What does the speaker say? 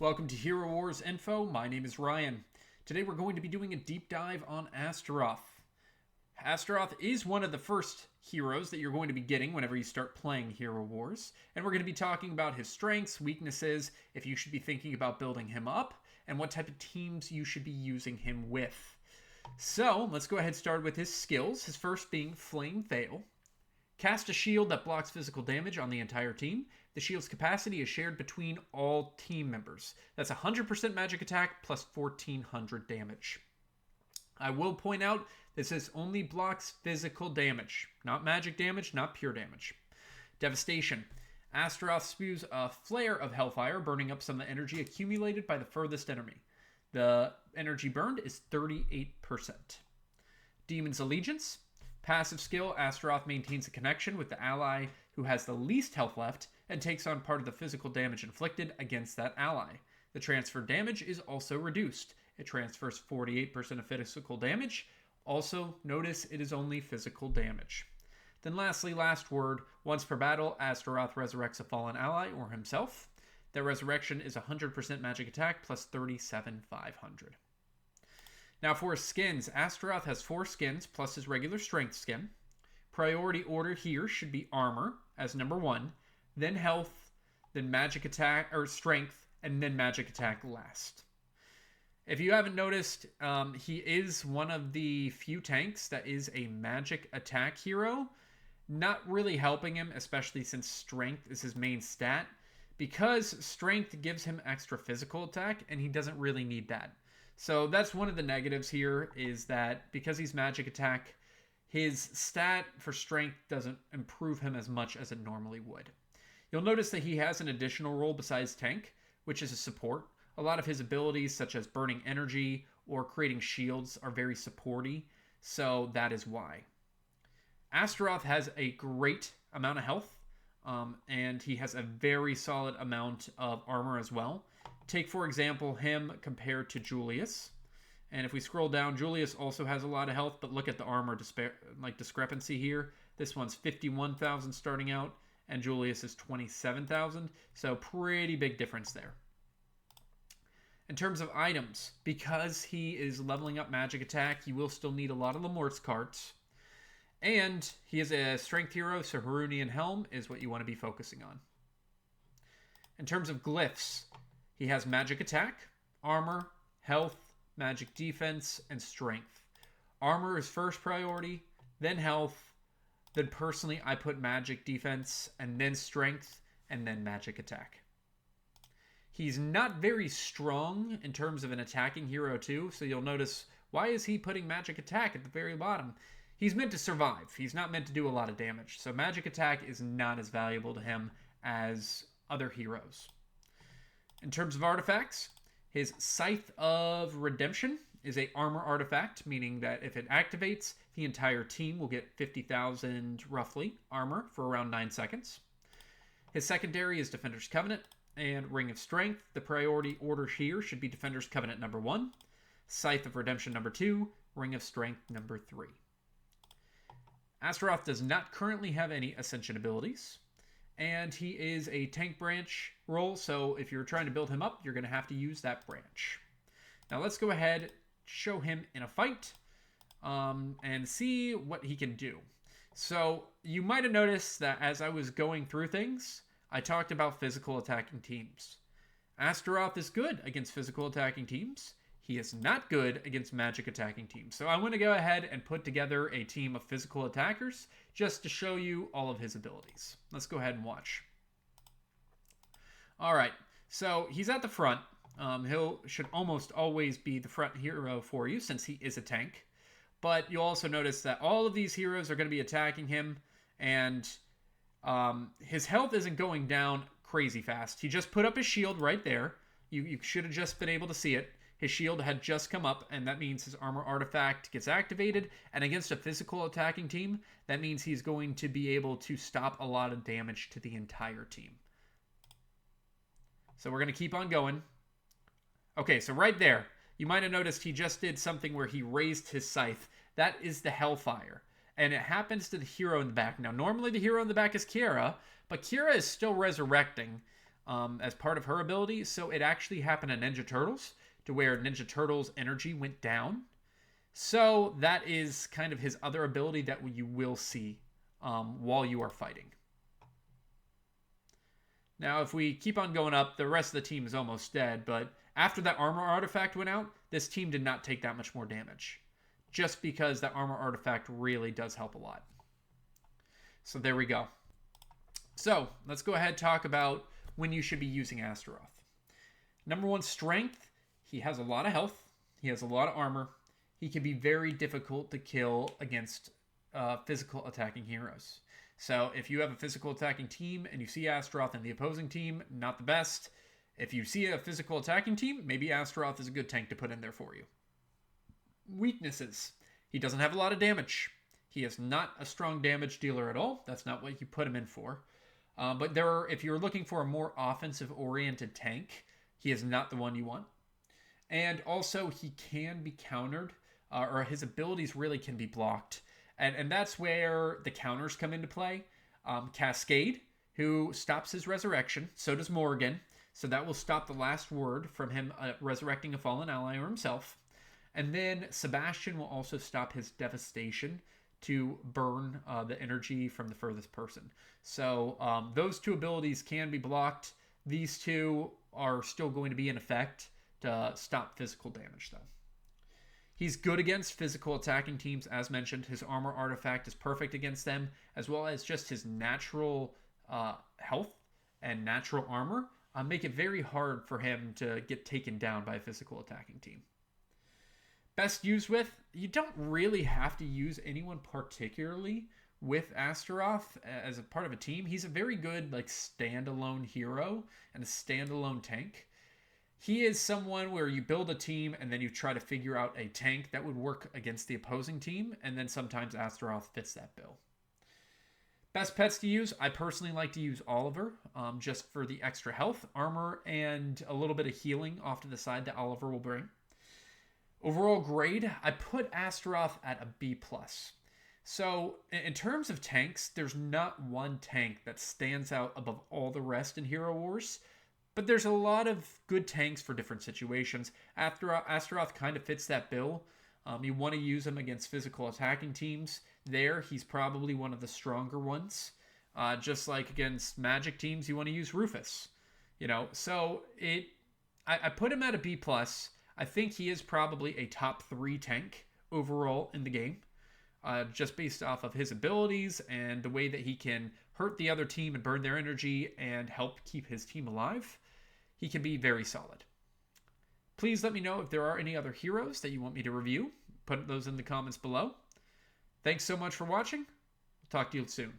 welcome to Hero Wars Info. My name is Ryan. Today we're going to be doing a deep dive on Astaroth. Astaroth is one of the first heroes that you're going to be getting whenever you start playing Hero Wars, and we're going to be talking about his strengths, weaknesses, if you should be thinking about building him up, and what type of teams you should be using him with. So, let's go ahead and start with his skills, his first being Flame Veil. Cast a shield that blocks physical damage on the entire team. The shield's capacity is shared between all team members. That's 100% magic attack plus 1400 damage. I will point out this only blocks physical damage, not magic damage, not pure damage. Devastation. Astaroth spews a flare of hellfire, burning up some of the energy accumulated by the furthest enemy. The energy burned is 38%. Demon's Allegiance. Passive skill, Astaroth maintains a connection with the ally who has the least health left and takes on part of the physical damage inflicted against that ally. The transfer damage is also reduced. It transfers 48% of physical damage. Also, notice it is only physical damage. Then lastly, last word, once per battle, Astaroth resurrects a fallen ally or himself. Their resurrection is 100% magic attack plus 37,500. Now for his skins, Astaroth has 4 skins plus his regular strength skin. Priority order here should be armor as number 1, then health, then magic attack or strength, and then magic attack last. If you haven't noticed, he is one of the few tanks that is a magic attack hero. Not really helping him, especially since strength is his main stat, because strength gives him extra physical attack and he doesn't really need that. So that's one of the negatives here, is that because he's magic attack, his stat for strength doesn't improve him as much as it normally would. You'll notice that he has an additional role besides tank, which is a support. A lot of his abilities, such as burning energy or creating shields, are very supporty, so that is why. Astaroth has a great amount of health, and he has a very solid amount of armor as well. Take, for example, him compared to Julius. And if we scroll down, Julius also has a lot of health, but look at the armor discrepancy here. This one's 51,000 starting out, and Julius is 27,000. So pretty big difference there. In terms of items, because he is leveling up magic attack, you will still need a lot of Lemort's cards. And he is a strength hero, so Harunian Helm is what you want to be focusing on. In terms of glyphs, he has magic attack, armor, health, magic defense, and strength. Armor is first priority, then health, then personally I put magic defense, and then strength, and then magic attack. He's not very strong in terms of an attacking hero too, so you'll notice, why is he putting magic attack at the very bottom? He's meant to survive. He's not meant to do a lot of damage, so magic attack is not as valuable to him as other heroes. In terms of artifacts, his Scythe of Redemption is a armor artifact, meaning that if it activates, the entire team will get 50,000 roughly armor for around 9 seconds. His secondary is Defender's Covenant and Ring of Strength. The priority order here should be Defender's Covenant number 1, Scythe of Redemption number 2, Ring of Strength number 3. Astaroth does not currently have any Ascension abilities, and he is a tank branch role, so if you're trying to build him up, you're going to have to use that branch. Now let's go ahead, show him in a fight, and see what he can do. So you might have noticed that as I was going through things, I talked about physical attacking teams. Astaroth is good against physical attacking teams. He is not good against magic attacking teams. So I want to go ahead and put together a team of physical attackers just to show you all of his abilities. Let's go ahead and watch. Alright, so he's at the front. Should almost always be the front hero for you since he is a tank. But you'll also notice that all of these heroes are going to be attacking him, and his health isn't going down crazy fast. He just put up his shield right there. You should have just been able to see it. His shield had just come up, and that means his armor artifact gets activated. And against a physical attacking team, that means he's going to be able to stop a lot of damage to the entire team. So we're going to keep on going. Okay, so right there, you might have noticed he just did something where he raised his scythe. That is the Hellfire. And it happens to the hero in the back. Now, normally the hero in the back is Kiera, but Kiera is still resurrecting. as part of her ability. So it actually happened in Ninja Turtles, to where Ninja Turtles' energy went down. So that is kind of his other ability that you will see while you are fighting. Now, if we keep on going up, the rest of the team is almost dead, but after that armor artifact went out, this team did not take that much more damage, just because that armor artifact really does help a lot. So there we go. So let's go ahead and talk about when you should be using Astaroth. Number 1, strength. He has a lot of health. He has a lot of armor. He can be very difficult to kill against physical attacking heroes. So if you have a physical attacking team and you see Astaroth in the opposing team, not the best. If you see a physical attacking team, maybe Astaroth is a good tank to put in there for you. Weaknesses. He doesn't have a lot of damage. He is not a strong damage dealer at all. That's not what you put him in for. But if you're looking for a more offensive-oriented tank, he is not the one you want. And also, he can be countered, or his abilities really can be blocked. And that's where the counters come into play. Cascade, who stops his resurrection. So does Morrigan. So that will stop the last word from him resurrecting a fallen ally or himself. And then Sebastian will also stop his devastation to burn the energy from the furthest person. So those two abilities can be blocked. These two are still going to be in effect to stop physical damage, though. He's good against physical attacking teams, as mentioned. His armor artifact is perfect against them, as well as just his natural health and natural armor make it very hard for him to get taken down by a physical attacking team. Best used with, you don't really have to use anyone particularly with Astaroth as a part of a team. He's a very good standalone hero and a standalone tank. He is someone where you build a team and then you try to figure out a tank that would work against the opposing team, and then sometimes Astaroth fits that bill. Best pets to use, I personally like to use Oliver, just for the extra health, armor, and a little bit of healing off to the side that Oliver will bring. Overall grade, I put Astaroth at a B+. So in terms of tanks, there's not one tank that stands out above all the rest in Hero Wars, but there's a lot of good tanks for different situations. Astaroth kind of fits that bill. You want to use him against physical attacking teams. There, he's probably one of the stronger ones. Just like against magic teams, you want to use Rufus. So I put him at a B+. I think he is probably a top 3 tank overall in the game. Just based off of his abilities and the way that he can hurt the other team and burn their energy and help keep his team alive. He can be very solid. Please let me know if there are any other heroes that you want me to review. Put those in the comments below. Thanks so much for watching. Talk to you soon.